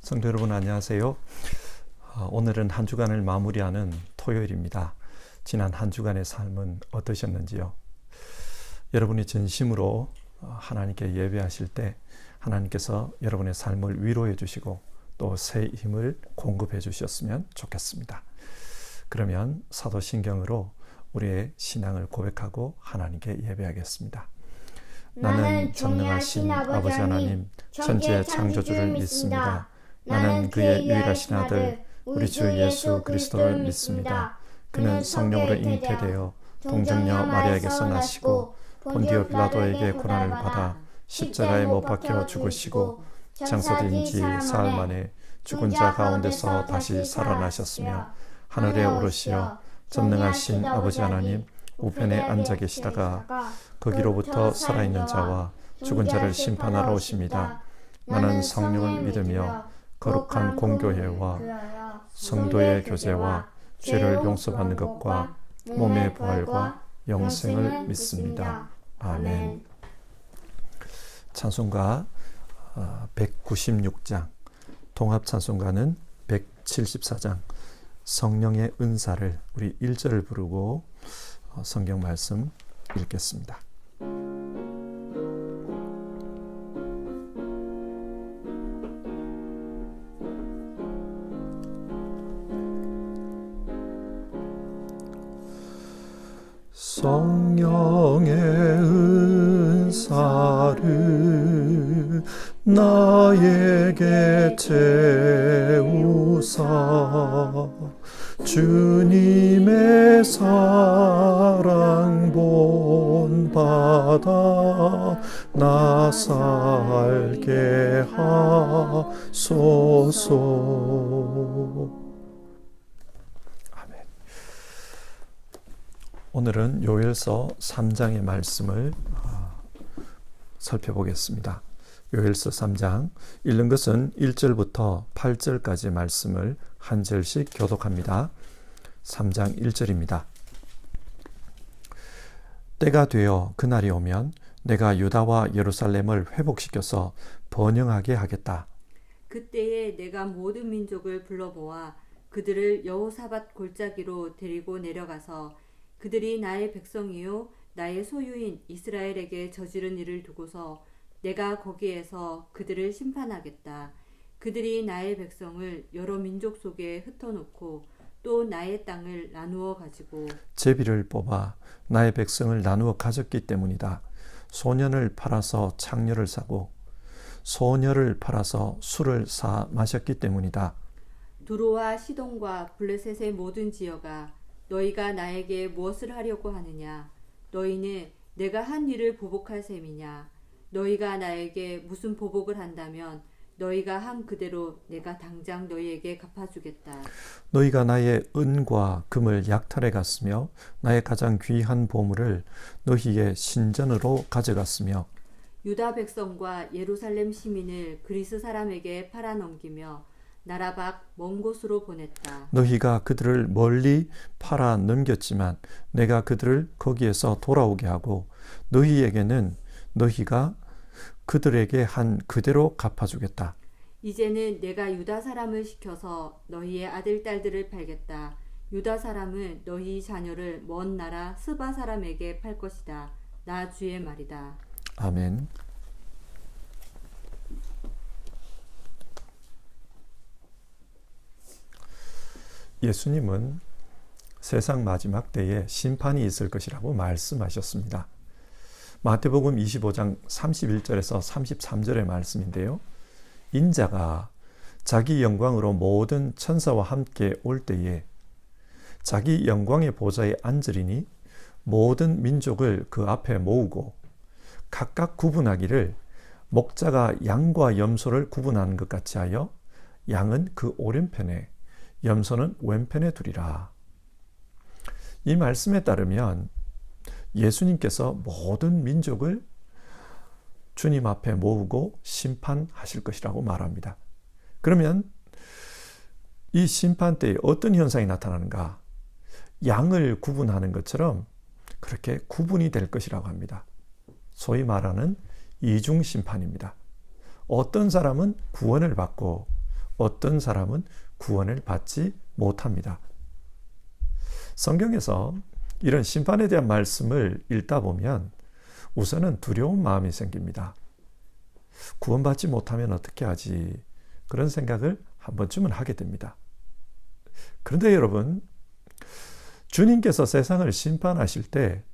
성도 여러분 안녕하세요. 오늘은 한 주간을 마무리하는 토요일입니다. 지난 한 주간의 삶은 어떠셨는지요? 여러분이 진심으로 하나님께 예배하실 때 하나님께서 여러분의 삶을 위로해 주시고 또 새 힘을 공급해 주셨으면 좋겠습니다. 그러면 사도신경으로 우리의 신앙을 고백하고 하나님께 예배하겠습니다. 나는 전능하신 아버지 하나님 천지의 창조주를 믿습니다. 나는 그의 유일하신 아들 우리 주 예수 그리스도를 믿습니다. 그는 성령으로 잉태되어 동정녀 마리아에게서 나시고 본디오 빌라도에게 고난을 받아 십자가에 못 박혀 죽으시고 장사된 지 사흘 만에 죽은 자 가운데서 다시 살아나셨으며 하늘에 오르시어 전능하신 아버지 하나님 우편에 앉아 계시다가 거기로부터 살아있는 자와 죽은 자를 심판하러 오십니다. 나는 성령을 믿으며 거룩한 공교회와 성도의 교제와 죄를 용서받는 것과 몸의 부활과 영생을 믿습니다. 아멘. 찬송가 196장, 통합찬송가는 174장, 성령의 은사를 우리 1절을 부르고 성경 말씀 읽겠습니다. 성령의 은사를 나에게 채우사 주님의 사랑 본받아 나 살게 하소서. 오늘은 요엘서 3장의 말씀을 살펴보겠습니다. 요엘서 3장, 읽는 것은 1절부터 8절까지 말씀을 한 절씩 교독합니다. 3장 1절입니다. 때가 되어 그날이 오면 내가 유다와 예루살렘을 회복시켜서 번영하게 하겠다. 그때에 내가 모든 민족을 불러모아 그들을 여호사밧 골짜기로 데리고 내려가서 그들이 나의 백성이요 나의 소유인 이스라엘에게 저지른 일을 두고서 내가 거기에서 그들을 심판하겠다. 그들이 나의 백성을 여러 민족 속에 흩어놓고 또 나의 땅을 나누어 가지고 제비를 뽑아 나의 백성을 나누어 가졌기 때문이다. 소년을 팔아서 창녀를 사고 소녀를 팔아서 술을 사 마셨기 때문이다. 두로와 시돈과 블레셋의 모든 지역아 너희가 나에게 무엇을 하려고 하느냐? 너희는 내가 한 일을 보복할 셈이냐? 너희가 나에게 무슨 보복을 한다면 너희가 한 그대로 내가 당장 너희에게 갚아주겠다. 너희가 나의 은과 금을 약탈해 갔으며 나의 가장 귀한 보물을 너희의 신전으로 가져갔으며 유다 백성과 예루살렘 시민을 그리스 사람에게 팔아넘기며 나라 밖 먼 곳으로 보냈다. 너희가 그들을 멀리 팔아 넘겼지만 내가 그들을 거기에서 돌아오게 하고 너희에게는 너희가 그들에게 한 그대로 갚아주겠다. 이제는 내가 유다 사람을 시켜서 너희의 아들 딸들을 팔겠다. 유다 사람은 너희 자녀를 먼 나라 스바 사람에게 팔 것이다. 나 주의 말이다. 아멘. 예수님은 세상 마지막 때에 심판이 있을 것이라고 말씀하셨습니다. 마태복음 25장 31절에서 33절의 말씀인데요. 인자가 자기 영광으로 모든 천사와 함께 올 때에 자기 영광의 보좌에 앉으리니 모든 민족을 그 앞에 모으고 각각 구분하기를 목자가 양과 염소를 구분하는 것 같이 하여 양은 그 오른편에 염소는 왼편에 두리라. 이 말씀에 따르면 예수님께서 모든 민족을 주님 앞에 모으고 심판하실 것이라고 말합니다. 그러면 이 심판 때에 어떤 현상이 나타나는가? 양을 구분하는 것처럼 그렇게 구분이 될 것이라고 합니다. 소위 말하는 이중심판입니다. 어떤 사람은 구원을 받고 어떤 사람은 구원을 받지 못합니다. 성경에서 이런 심판에 대한 말씀을 읽다 보면 우선은 두려운 마음이 생깁니다. 구원받지 못하면 어떻게 하지? 그런 생각을 한 번쯤은 하게 됩니다. 그런데 여러분, 주님께서 세상을 심판하실 때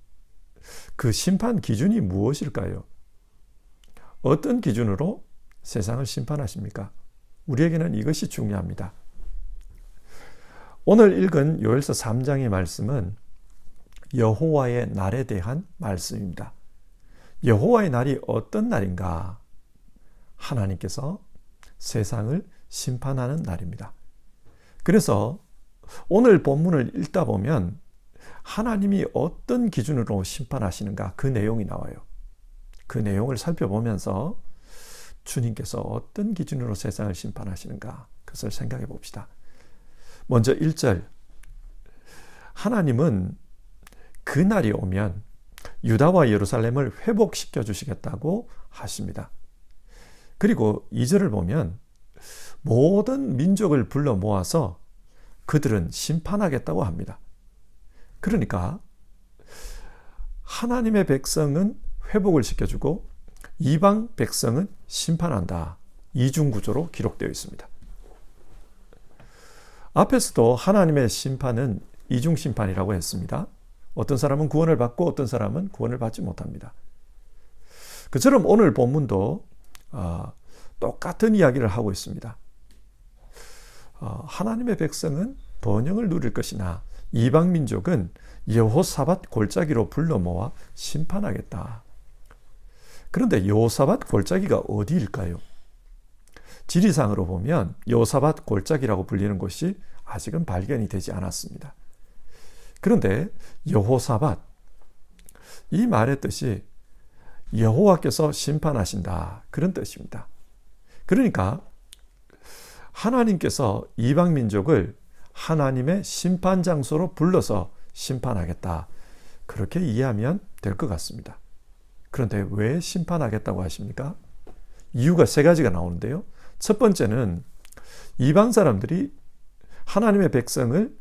그 심판 기준이 무엇일까요? 어떤 기준으로 세상을 심판하십니까? 우리에게는 이것이 중요합니다. 오늘 읽은 요엘서 3장의 말씀은 여호와의 날에 대한 말씀입니다. 여호와의 날이 어떤 날인가? 하나님께서 세상을 심판하는 날입니다. 그래서 오늘 본문을 읽다 보면 하나님이 어떤 기준으로 심판하시는가 그 내용이 나와요. 그 내용을 살펴보면서 주님께서 어떤 기준으로 세상을 심판하시는가 그것을 생각해 봅시다. 먼저 1절, 하나님은 그 날이 오면 유다와 예루살렘을 회복시켜 주시겠다고 하십니다. 그리고 2절을 보면 모든 민족을 불러 모아서 그들은 심판하겠다고 합니다. 그러니까 하나님의 백성은 회복을 시켜주고 이방 백성은 심판한다. 이중구조로 기록되어 있습니다. 앞에서도 하나님의 심판은 이중심판이라고 했습니다. 어떤 사람은 구원을 받고 어떤 사람은 구원을 받지 못합니다. 그처럼 오늘 본문도 똑같은 이야기를 하고 있습니다. 하나님의 백성은 번영을 누릴 것이나 이방 민족은 여호사밧 골짜기로 불러 모아 심판하겠다. 그런데 여호사밧 골짜기가 어디일까요? 지리상으로 보면 여호사밧 골짜기라고 불리는 곳이 아직은 발견이 되지 않았습니다. 그런데 여호사밧, 이 말의 뜻이 여호와께서 심판하신다, 그런 뜻입니다. 그러니까 하나님께서 이방 민족을 하나님의 심판 장소로 불러서 심판하겠다, 그렇게 이해하면 될 것 같습니다. 그런데 왜 심판하겠다고 하십니까? 이유가 세 가지가 나오는데요. 첫 번째는 이방 사람들이 하나님의 백성을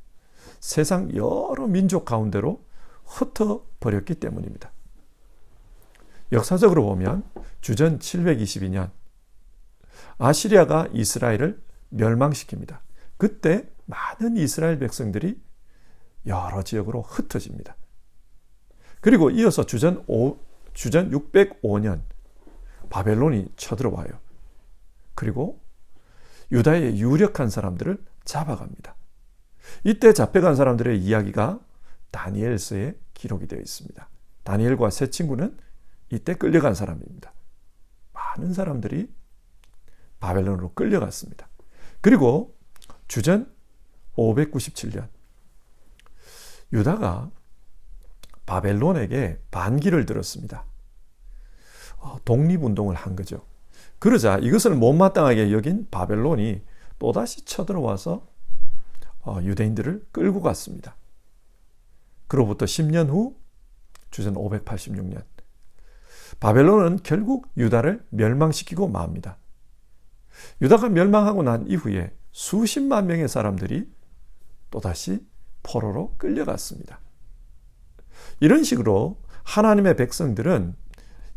세상 여러 민족 가운데로 흩어버렸기 때문입니다. 역사적으로 보면 주전 722년 아시리아가 이스라엘을 멸망시킵니다. 그때 많은 이스라엘 백성들이 여러 지역으로 흩어집니다. 그리고 이어서 주전 605년 바벨론이 쳐들어와요. 그리고 유다의 유력한 사람들을 잡아갑니다. 이때 잡혀간 사람들의 이야기가 다니엘서에 기록이 되어 있습니다. 다니엘과 세 친구는 이때 끌려간 사람입니다. 많은 사람들이 바벨론으로 끌려갔습니다. 그리고 주전 597년 유다가 바벨론에게 반기를 들었습니다. 독립운동을 한 거죠. 그러자 이것을 못마땅하게 여긴 바벨론이 또다시 쳐들어와서 유대인들을 끌고 갔습니다. 그로부터 10년 후 주전 586년 바벨론은 결국 유다를 멸망시키고 맙니다. 유다가 멸망하고 난 이후에 수십만 명의 사람들이 또다시 포로로 끌려갔습니다. 이런 식으로 하나님의 백성들은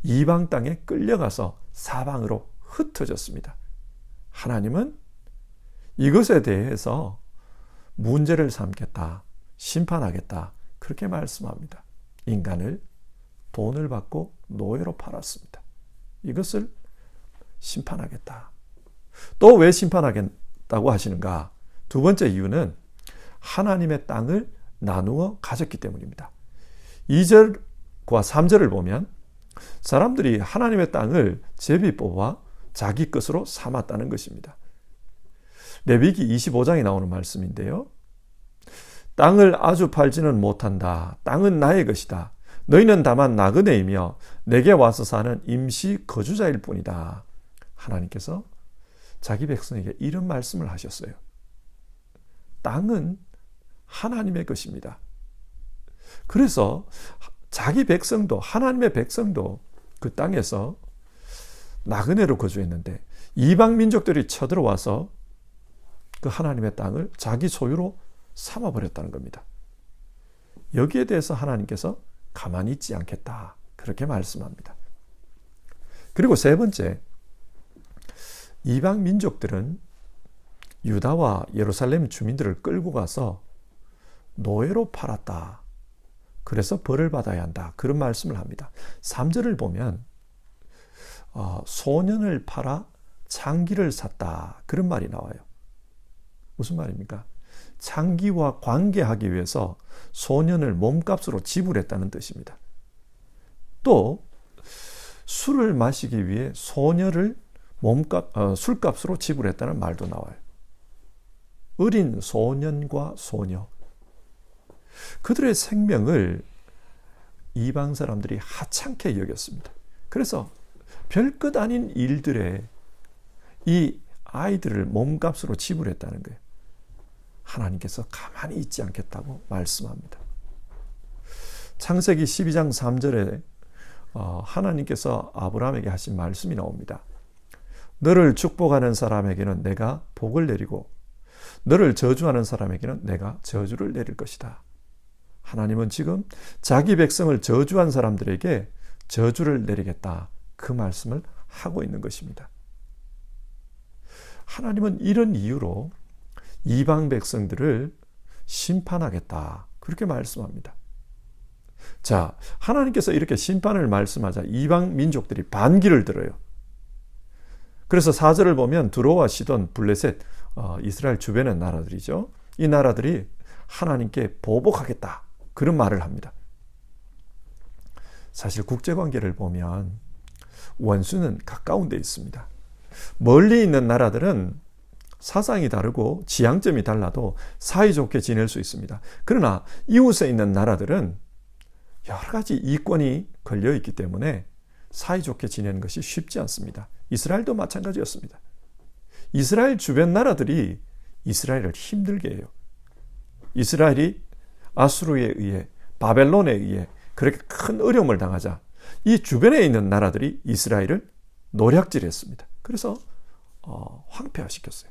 이방 땅에 끌려가서 사방으로 흩어졌습니다. 하나님은 이것에 대해서 문제를 삼겠다, 심판하겠다, 그렇게 말씀합니다. 인간을 돈을 받고 노예로 팔았습니다. 이것을 심판하겠다. 또 왜 심판하겠다고 하시는가? 두 번째 이유는 하나님의 땅을 나누어 가졌기 때문입니다. 2절과 3절을 보면 사람들이 하나님의 땅을 제비 뽑아 자기 것으로 삼았다는 것입니다. 레위기 25장에 나오는 말씀인데요. 땅을 아주 팔지는 못한다. 땅은 나의 것이다. 너희는 다만 나그네이며 내게 와서 사는 임시 거주자일 뿐이다. 하나님께서 자기 백성에게 이런 말씀을 하셨어요. 땅은 하나님의 것입니다. 그래서 자기 백성도, 하나님의 백성도 그 땅에서 나그네로 거주했는데 이방 민족들이 쳐들어와서 그 하나님의 땅을 자기 소유로 삼아버렸다는 겁니다. 여기에 대해서 하나님께서 가만히 있지 않겠다, 그렇게 말씀합니다. 그리고 세 번째, 이방 민족들은 유다와 예루살렘 주민들을 끌고 가서 노예로 팔았다. 그래서 벌을 받아야 한다. 그런 말씀을 합니다. 3절을 보면 소년을 팔아 창기를 샀다. 그런 말이 나와요. 무슨 말입니까? 창기와 관계하기 위해서 소년을 몸값으로 지불했다는 뜻입니다. 또 술을 마시기 위해 소녀를 술값으로 지불했다는 말도 나와요. 어린 소년과 소녀, 그들의 생명을 이방 사람들이 하찮게 여겼습니다. 그래서 별것 아닌 일들에 이 아이들을 몸값으로 지불했다는 거예요. 하나님께서 가만히 있지 않겠다고 말씀합니다. 창세기 12장 3절에 하나님께서 아브라함에게 하신 말씀이 나옵니다. 너를 축복하는 사람에게는 내가 복을 내리고 너를 저주하는 사람에게는 내가 저주를 내릴 것이다. 하나님은 지금 자기 백성을 저주한 사람들에게 저주를 내리겠다, 그 말씀을 하고 있는 것입니다. 하나님은 이런 이유로 이방 백성들을 심판하겠다, 그렇게 말씀합니다. 자, 하나님께서 이렇게 심판을 말씀하자 이방 민족들이 반기를 들어요. 그래서 4절을 보면 두로와 시돈, 블레셋, 이스라엘 주변의 나라들이죠. 이 나라들이 하나님께 보복하겠다, 그런 말을 합니다. 사실 국제관계를 보면 원수는 가까운 데 있습니다. 멀리 있는 나라들은 사상이 다르고 지향점이 달라도 사이좋게 지낼 수 있습니다. 그러나 이웃에 있는 나라들은 여러 가지 이권이 걸려 있기 때문에 사이좋게 지내는 것이 쉽지 않습니다. 이스라엘도 마찬가지였습니다. 이스라엘 주변 나라들이 이스라엘을 힘들게 해요. 이스라엘이 아수르에 의해, 바벨론에 의해 그렇게 큰 어려움을 당하자 이 주변에 있는 나라들이 이스라엘을 노략질했습니다. 그래서 황폐화시켰어요.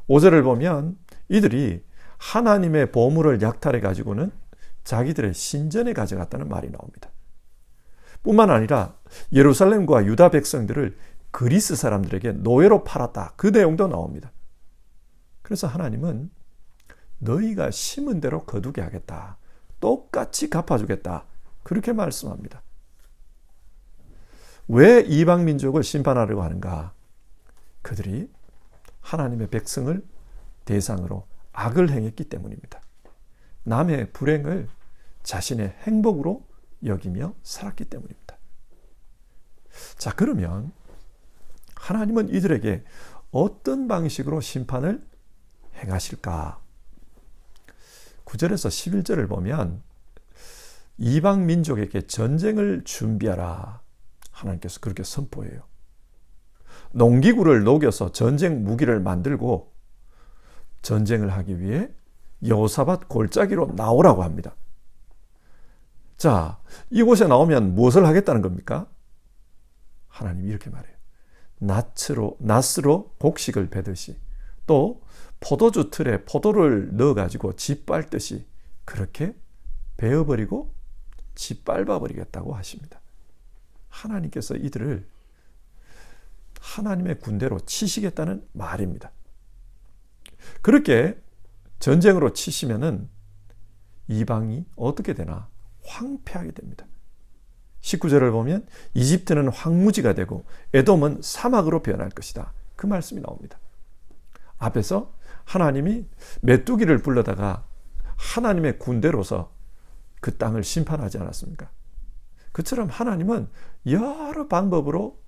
5절을 보면 이들이 하나님의 보물을 약탈해 가지고는 자기들의 신전에 가져갔다는 말이 나옵니다. 뿐만 아니라 예루살렘과 유다 백성들을 그리스 사람들에게 노예로 팔았다, 그 내용도 나옵니다. 그래서 하나님은 너희가 심은 대로 거두게 하겠다, 똑같이 갚아주겠다, 그렇게 말씀합니다. 왜 이방 민족을 심판하려고 하는가? 그들이 하나님의 백성을 대상으로 악을 행했기 때문입니다. 남의 불행을 자신의 행복으로 여기며 살았기 때문입니다. 자, 그러면 하나님은 이들에게 어떤 방식으로 심판을 행하실까? 9절에서 11절을 보면 이방 민족에게 전쟁을 준비하라, 하나님께서 그렇게 선포해요. 농기구를 녹여서 전쟁 무기를 만들고 전쟁을 하기 위해 여호사밧 골짜기로 나오라고 합니다. 자, 이곳에 나오면 무엇을 하겠다는 겁니까? 하나님이 이렇게 말해요. 낫으로 곡식을 베듯이, 또 포도주 틀에 포도를 넣어가지고 짓밟듯이 그렇게 베어버리고 짓밟아버리겠다고 하십니다. 하나님께서 이들을 하나님의 군대로 치시겠다는 말입니다. 그렇게 전쟁으로 치시면은 이방이 어떻게 되나? 황폐하게 됩니다. 19절을 보면 이집트는 황무지가 되고 에돔은 사막으로 변할 것이다, 그 말씀이 나옵니다. 앞에서 하나님이 메뚜기를 불러다가 하나님의 군대로서 그 땅을 심판하지 않았습니까? 그처럼 하나님은 여러 방법으로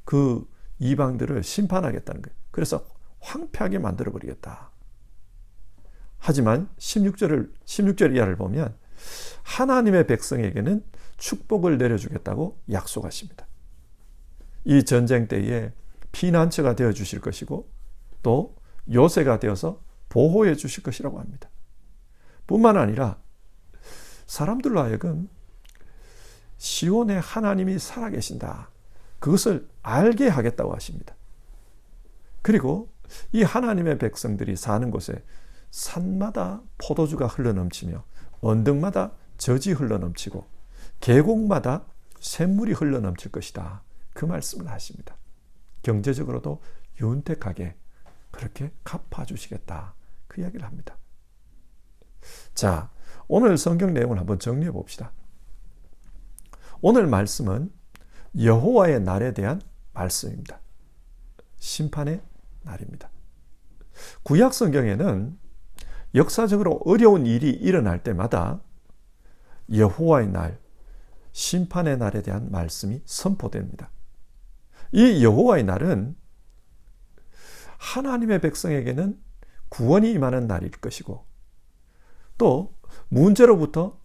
그 이방들을 심판하겠다는 거예요. 그래서 황폐하게 만들어버리겠다. 하지만 16절 이하를 보면 하나님의 백성에게는 축복을 내려주겠다고 약속하십니다. 이 전쟁 때에 피난처가 되어 주실 것이고 또 요새가 되어서 보호해 주실 것이라고 합니다. 뿐만 아니라 사람들로 하여금 시온에 하나님이 살아계신다, 그것을 알게 하겠다고 하십니다. 그리고 이 하나님의 백성들이 사는 곳에 산마다 포도주가 흘러넘치며 언덕마다 젖이 흘러넘치고 계곡마다 샘물이 흘러넘칠 것이다. 그 말씀을 하십니다. 경제적으로도 윤택하게 그렇게 갚아주시겠다. 그 이야기를 합니다. 자, 오늘 성경 내용을 한번 정리해 봅시다. 오늘 말씀은 여호와의 날에 대한 말씀입니다. 심판의 날입니다. 구약 성경에는 역사적으로 어려운 일이 일어날 때마다 여호와의 날, 심판의 날에 대한 말씀이 선포됩니다. 이 여호와의 날은 하나님의 백성에게는 구원이 임하는 날일 것이고 또 문제로부터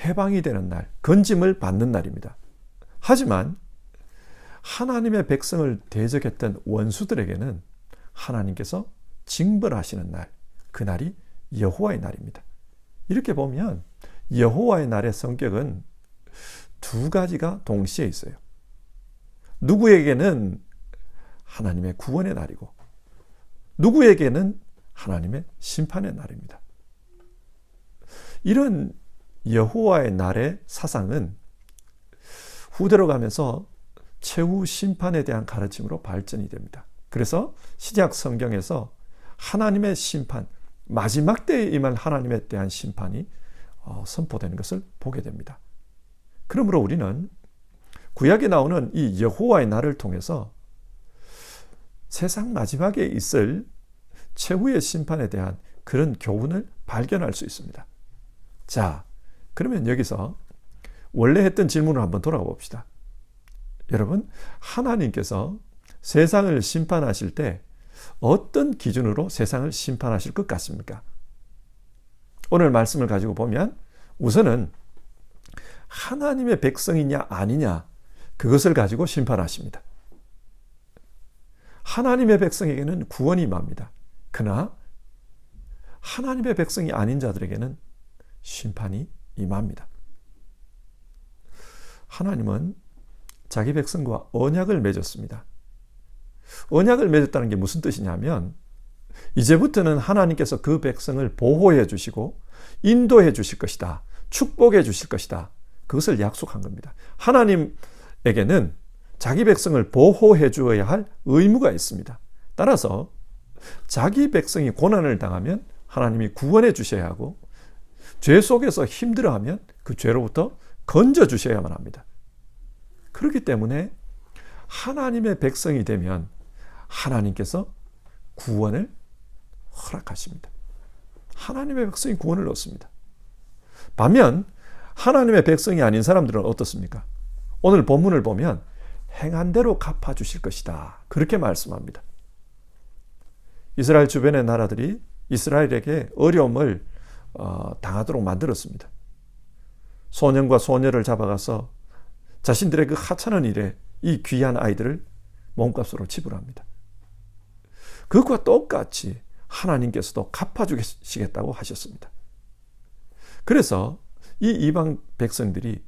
해방이 되는 날, 건짐을 받는 날입니다. 하지만 하나님의 백성을 대적했던 원수들에게는 하나님께서 징벌하시는 날, 그 날이 여호와의 날입니다. 이렇게 보면 여호와의 날의 성격은 두 가지가 동시에 있어요. 누구에게는 하나님의 구원의 날이고 누구에게는 하나님의 심판의 날입니다. 이런 여호와의 날의 사상은 후대로 가면서 최후 심판에 대한 가르침으로 발전이 됩니다. 그래서 신약 성경에서 하나님의 심판, 마지막 때에 임할 하나님에 대한 심판이 선포되는 것을 보게 됩니다. 그러므로 우리는 구약에 나오는 이 여호와의 날을 통해서 세상 마지막에 있을 최후의 심판에 대한 그런 교훈을 발견할 수 있습니다. 자, 그러면 여기서 원래 했던 질문을 한번 돌아가 봅시다. 여러분, 하나님께서 세상을 심판하실 때 어떤 기준으로 세상을 심판하실 것 같습니까? 오늘 말씀을 가지고 보면 우선은 하나님의 백성이냐 아니냐 그것을 가지고 심판하십니다. 하나님의 백성에게는 구원이 임합니다. 그러나 하나님의 백성이 아닌 자들에게는 심판이 임합니다. 하나님은 자기 백성과 언약을 맺었습니다. 언약을 맺었다는 게 무슨 뜻이냐면 이제부터는 하나님께서 그 백성을 보호해 주시고 인도해 주실 것이다. 축복해 주실 것이다. 그것을 약속한 겁니다. 하나님에게는 자기 백성을 보호해 주어야 할 의무가 있습니다. 따라서 자기 백성이 고난을 당하면 하나님이 구원해 주셔야 하고 죄 속에서 힘들어하면 그 죄로부터 건져 주셔야만 합니다. 그렇기 때문에 하나님의 백성이 되면 하나님께서 구원을 허락하십니다. 하나님의 백성이 구원을 얻습니다. 반면 하나님의 백성이 아닌 사람들은 어떻습니까? 오늘 본문을 보면 행한 대로 갚아주실 것이다. 그렇게 말씀합니다. 이스라엘 주변의 나라들이 이스라엘에게 어려움을 당하도록 만들었습니다. 소년과 소녀를 잡아가서 자신들의 그 하찮은 일에 이 귀한 아이들을 몸값으로 지불합니다. 그것과 똑같이 하나님께서도 갚아주시겠다고 하셨습니다. 그래서 이 이방 백성들이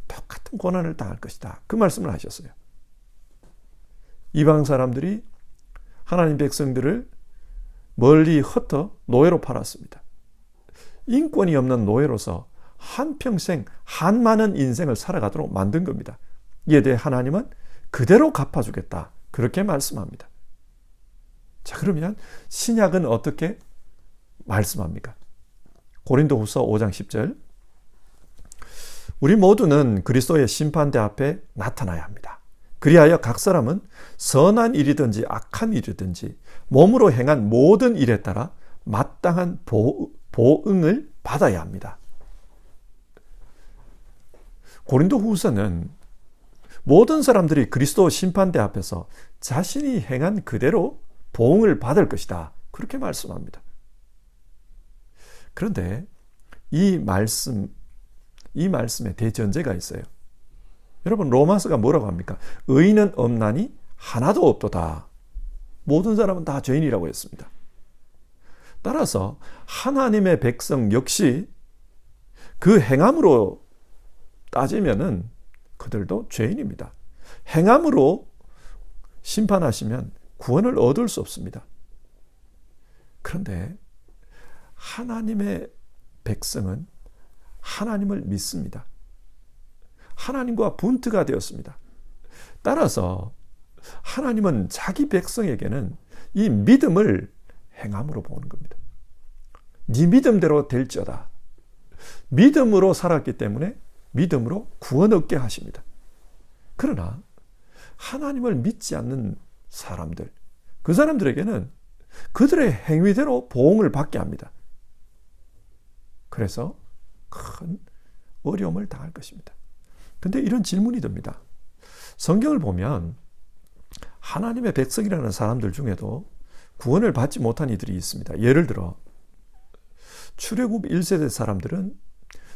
똑같은 고난을 당할 것이다. 그 말씀을 하셨어요. 이방 사람들이 하나님 백성들을 멀리 흩어 노예로 팔았습니다. 인권이 없는 노예로서 한평생 한많은 인생을 살아가도록 만든 겁니다. 이에 대해 하나님은 그대로 갚아주겠다. 그렇게 말씀합니다. 자, 그러면 신약은 어떻게 말씀합니까? 고린도후서 5장 10절 우리 모두는 그리스도의 심판대 앞에 나타나야 합니다. 그리하여 각 사람은 선한 일이든지 악한 일이든지 몸으로 행한 모든 일에 따라 마땅한 보응을 받아야 합니다. 고린도후서는 모든 사람들이 그리스도 심판대 앞에서 자신이 행한 그대로 보응을 받을 것이다. 그렇게 말씀합니다. 그런데 이 말씀에 대전제가 있어요. 여러분, 로마서가 뭐라고 합니까? 의인은 없나니 하나도 없도다. 모든 사람은 다 죄인이라고 했습니다. 따라서 하나님의 백성 역시 그 행함으로 따지면은 그들도 죄인입니다. 행함으로 심판하시면 구원을 얻을 수 없습니다. 그런데 하나님의 백성은 하나님을 믿습니다. 하나님과 분트가 되었습니다. 따라서 하나님은 자기 백성에게는 이 믿음을 행함으로 보는 겁니다. 네 믿음대로 될지어다. 믿음으로 살았기 때문에 믿음으로 구원 얻게 하십니다. 그러나 하나님을 믿지 않는 사람들, 그 사람들에게는 그들의 행위대로 보응을 받게 합니다. 그래서 큰 어려움을 당할 것입니다. 근데 이런 질문이 듭니다. 성경을 보면 하나님의 백성이라는 사람들 중에도 구원을 받지 못한 이들이 있습니다. 예를 들어 출애굽 1세대 사람들은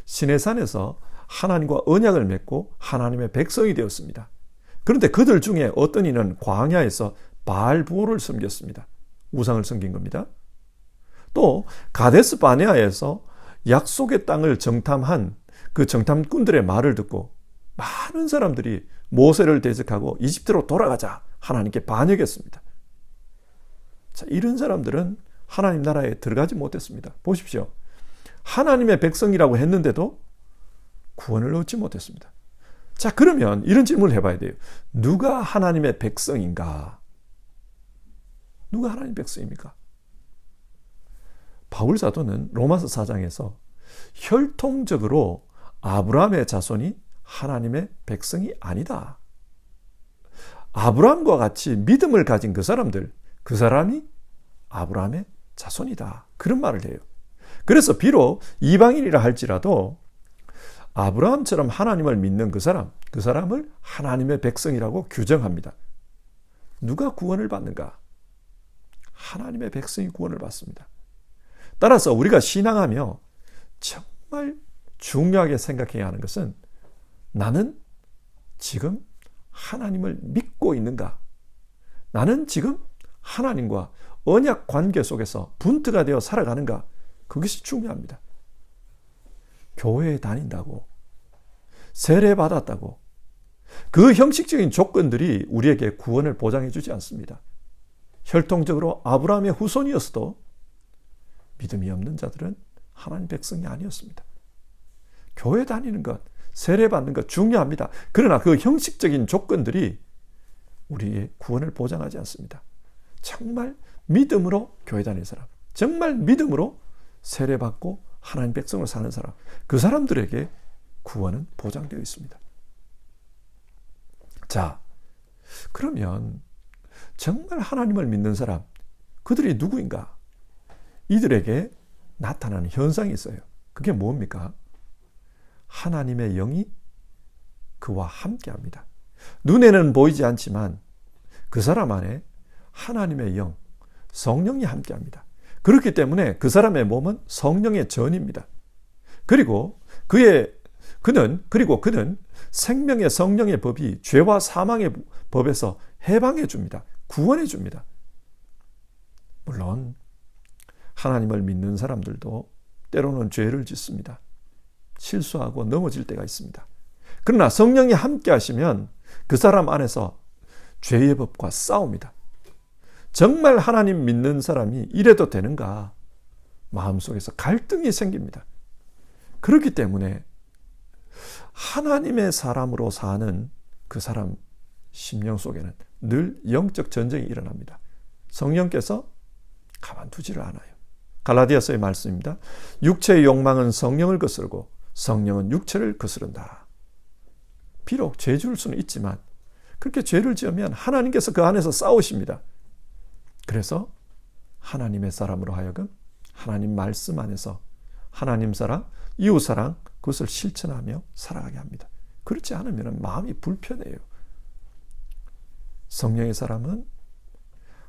시내산에서 하나님과 언약을 맺고 하나님의 백성이 되었습니다. 그런데 그들 중에 어떤 이는 광야에서 바알 부호를 섬겼습니다. 우상을 섬긴 겁니다. 또 가데스 바네아에서 약속의 땅을 정탐한 그 정탐꾼들의 말을 듣고 많은 사람들이 모세를 대적하고 이집트로 돌아가자 하나님께 반역했습니다. 자, 이런 사람들은 하나님 나라에 들어가지 못했습니다. 보십시오. 하나님의 백성이라고 했는데도 구원을 얻지 못했습니다. 자, 그러면 이런 질문을 해봐야 돼요. 누가 하나님의 백성인가? 누가 하나님의 백성입니까? 바울 사도는 로마서 4장에서 혈통적으로 아브라함의 자손이 하나님의 백성이 아니다. 아브라함과 같이 믿음을 가진 그 사람이 아브라함의 자손이다. 그런 말을 해요. 그래서 비록 이방인이라 할지라도 아브라함처럼 하나님을 믿는 그 사람을 하나님의 백성이라고 규정합니다. 누가 구원을 받는가? 하나님의 백성이 구원을 받습니다. 따라서 우리가 신앙하며 정말 중요하게 생각해야 하는 것은 나는 지금 하나님을 믿고 있는가? 나는 지금 하나님과 언약 관계 속에서 분트가 되어 살아가는가? 그것이 중요합니다. 교회에 다닌다고, 세례 받았다고, 그 형식적인 조건들이 우리에게 구원을 보장해 주지 않습니다. 혈통적으로 아브라함의 후손이었어도 믿음이 없는 자들은 하나님 백성이 아니었습니다. 교회 다니는 것, 세례 받는 것 중요합니다. 그러나 그 형식적인 조건들이 우리의 구원을 보장하지 않습니다. 정말 믿음으로 교회 다니는 사람, 정말 믿음으로 세례 받고 하나님 백성으로 사는 사람, 그 사람들에게 구원은 보장되어 있습니다. 자, 그러면 정말 하나님을 믿는 사람, 그들이 누구인가? 이들에게 나타나는 현상이 있어요. 그게 뭡니까? 하나님의 영이 그와 함께합니다. 눈에는 보이지 않지만 그 사람 안에 하나님의 영, 성령이 함께합니다. 그렇기 때문에 그 사람의 몸은 성령의 전입니다. 그리고 그는 생명의 성령의 법이 죄와 사망의 법에서 해방해 줍니다. 구원해 줍니다. 물론 하나님을 믿는 사람들도 때로는 죄를 짓습니다. 실수하고 넘어질 때가 있습니다. 그러나 성령이 함께 하시면 그 사람 안에서 죄의 법과 싸웁니다. 정말 하나님 믿는 사람이 이래도 되는가? 마음속에서 갈등이 생깁니다. 그렇기 때문에 하나님의 사람으로 사는 그 사람 심령 속에는 늘 영적 전쟁이 일어납니다. 성령께서 가만두지를 않아요. 갈라디아서의 말씀입니다. 육체의 욕망은 성령을 거스르고 성령은 육체를 거스른다. 비록 죄 지을 수는 있지만 그렇게 죄를 지으면 하나님께서 그 안에서 싸우십니다. 그래서 하나님의 사람으로 하여금 하나님 말씀 안에서 하나님 사랑, 이웃 사랑, 그것을 실천하며 살아가게 합니다. 그렇지 않으면 마음이 불편해요. 성령의 사람은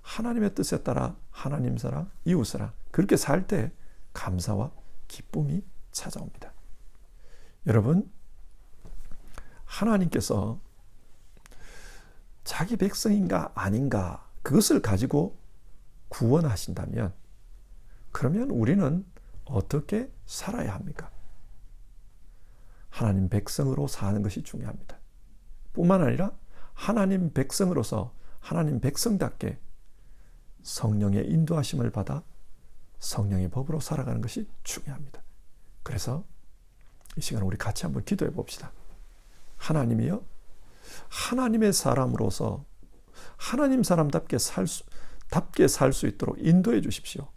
하나님의 뜻에 따라 하나님 사랑, 이웃 사랑, 그렇게 살 때 감사와 기쁨이 찾아옵니다. 여러분, 하나님께서 자기 백성인가 아닌가 그것을 가지고 구원하신다면 그러면 우리는 어떻게 살아야 합니까? 하나님 백성으로 사는 것이 중요합니다. 뿐만 아니라 하나님 백성으로서 하나님 백성답게 성령의 인도하심을 받아 성령의 법으로 살아가는 것이 중요합니다. 그래서 이 시간 우리 같이 한번 기도해 봅시다. 하나님이여, 하나님의 사람으로서 하나님 사람답게 살 수 있도록 인도해 주십시오.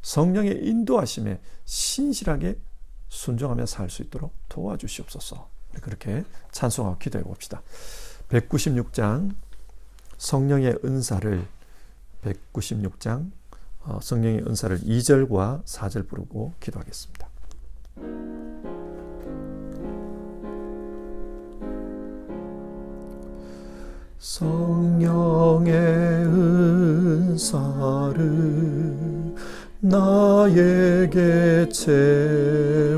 성령의 인도하심에 신실하게 순종하며 살 수 있도록 도와주시옵소서. 그렇게 찬송하고 기도해 봅시다. 196장 성령의 은사를 196장 성령의 은사를 2절과 4절 부르고 기도하겠습니다. 성령의 은사를 나에게 채우사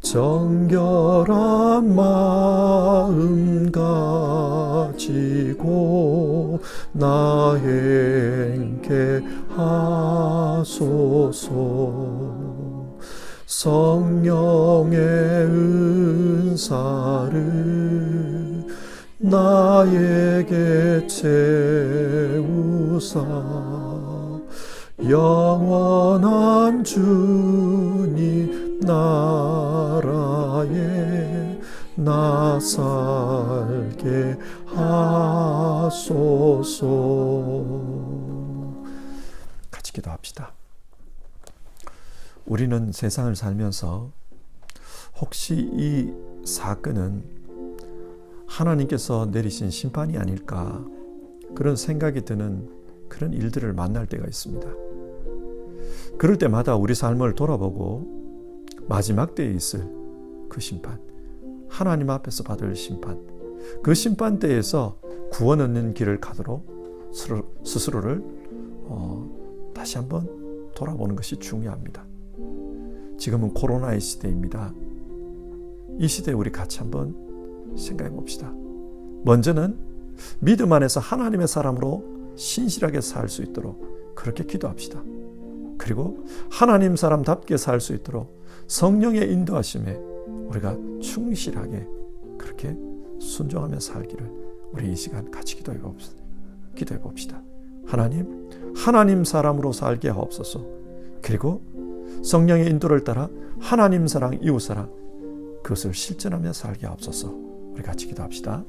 정결한 마음 가지고 나 행케 하소서. 성령의 은사를 나에게 채우사 영원한 주님 나라에 나 살게 하소서. 같이 기도합시다. 우리는 세상을 살면서 혹시 이 사건은 하나님께서 내리신 심판이 아닐까 그런 생각이 드는 그런 일들을 만날 때가 있습니다. 그럴 때마다 우리 삶을 돌아보고 마지막 때에 있을 그 심판, 하나님 앞에서 받을 심판, 그 심판 때에서 구원 얻는 길을 가도록 스스로를 다시 한번 돌아보는 것이 중요합니다. 지금은 코로나의 시대입니다. 이 시대에 우리 같이 한번 생각해 봅시다. 먼저는 믿음 안에서 하나님의 사람으로 신실하게 살 수 있도록 그렇게 기도합시다. 그리고 하나님 사람답게 살 수 있도록 성령의 인도하심에 우리가 충실하게 그렇게 순종하며 살기를 우리 이 시간 같이 기도해 봅시다. 하나님 사람으로 살게 하옵소서. 그리고 성령의 인도를 따라 하나님 사랑, 이웃 사랑 그것을 실천하며 살게 하옵소서. 우리 같이 기도합시다.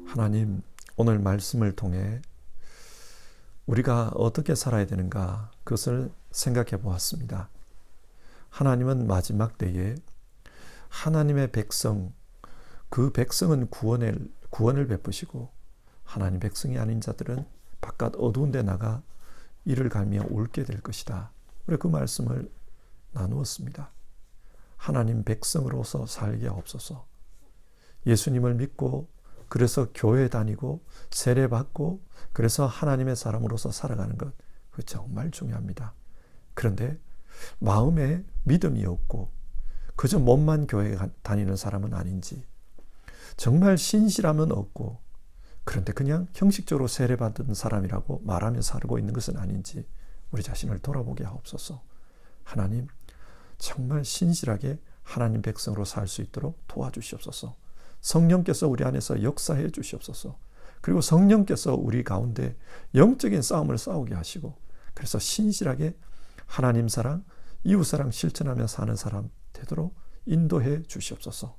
하나님, 오늘 말씀을 통해 우리가 어떻게 살아야 되는가 그것을 생각해 보았습니다. 하나님은 마지막 때에 하나님의 백성, 그 백성은 구원을 베푸시고 하나님 백성이 아닌 자들은 바깥 어두운 데 나가 이를 갈며 울게 될 것이다. 우리 그 말씀을 나누었습니다. 하나님 백성으로서 살게 하옵소서. 예수님을 믿고 그래서 교회 다니고 세례받고 그래서 하나님의 사람으로서 살아가는 것, 그거 정말 중요합니다. 그런데 마음에 믿음이 없고 그저 몸만 교회 다니는 사람은 아닌지, 정말 신실함은 없고 그런데 그냥 형식적으로 세례받은 사람이라고 말하며 살고 있는 것은 아닌지 우리 자신을 돌아보게 하옵소서. 하나님, 정말 신실하게 하나님 백성으로 살 수 있도록 도와주시옵소서. 성령께서 우리 안에서 역사해 주시옵소서. 그리고 성령께서 우리 가운데 영적인 싸움을 싸우게 하시고 그래서 신실하게 하나님 사랑, 이웃 사랑 실천하며 사는 사람 되도록 인도해 주시옵소서.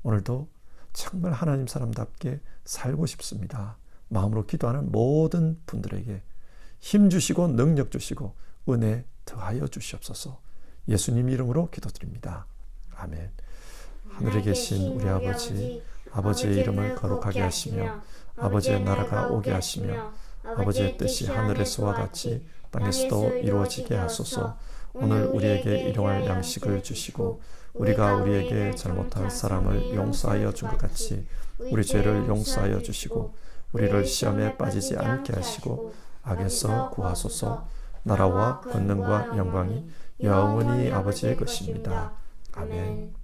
오늘도 정말 하나님 사람답게 살고 싶습니다. 마음으로 기도하는 모든 분들에게 힘 주시고 능력 주시고 은혜 더하여 주시옵소서. 예수님 이름으로 기도드립니다. 아멘. 하늘에 계신 우리 아버지, 아버지의 이름을 거룩하게 하시며 아버지의 나라가 오게 하시며 아버지의 뜻이 하늘에서와 같이 땅에서도 이루어지게 하소서. 오늘 우리에게 일용할 양식을 주시고 우리가 우리에게 잘못한 사람을 용서하여 준 것 같이 우리 죄를 용서하여 주시고 우리를 시험에 빠지지 않게 하시고 악에서 구하소서. 나라와 권능과 영광이 영원히 아버지의 것입니다. 아멘.